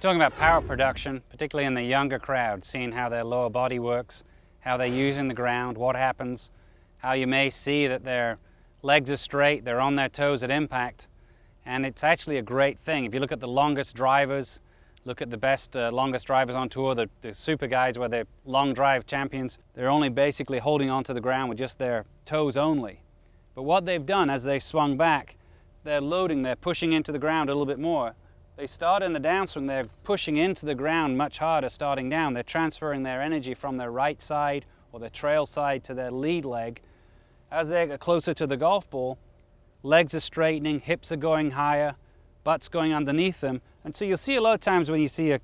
Talking about power production, particularly in the younger crowd, seeing how their lower body works, how they're using the ground, what happens, how you may see that their legs are straight, they're on their toes at impact, and it's actually a great thing. If you look at the longest drivers, look at the best longest drivers on tour, the super guys where they're long drive champions, they're only basically holding onto the ground with just their toes only. But what they've done as they swung back, they're loading, they're pushing into the ground a little bit more. They start in the downswing, they're pushing into the ground much harder starting down. They're transferring their energy from their right side or their trail side to their lead leg. As they get closer to the golf ball, legs are straightening, hips are going higher, butt's going underneath them. And so you'll see a lot of times when you see a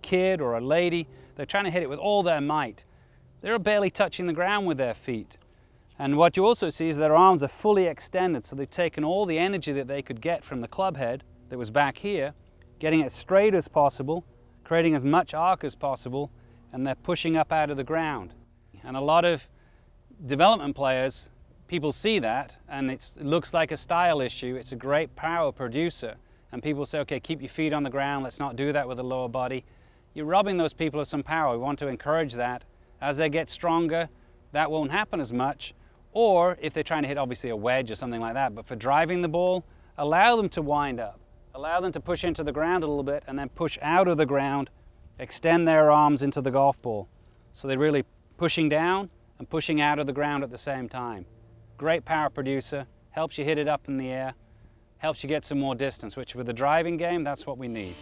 kid or a lady, they're trying to hit it with all their might. They're barely touching the ground with their feet. And what you also see is their arms are fully extended, so they've taken all the energy that they could get from the club head that was back here, getting it straight as possible, creating as much arc as possible, and they're pushing up out of the ground. And a lot of development players, people see that, and it looks like a style issue. It's a great power producer. And people say, okay, keep your feet on the ground, let's not do that with the lower body. You're robbing those people of some power. We want to encourage that. As they get stronger, that won't happen as much. Or if they're trying to hit obviously a wedge or something like that, but for driving the ball, allow them to wind up. Allow them to push into the ground a little bit and then push out of the ground, extend their arms into the golf ball. So they're really pushing down and pushing out of the ground at the same time. Great power producer, helps you hit it up in the air, helps you get some more distance, which with the driving game, that's what we need.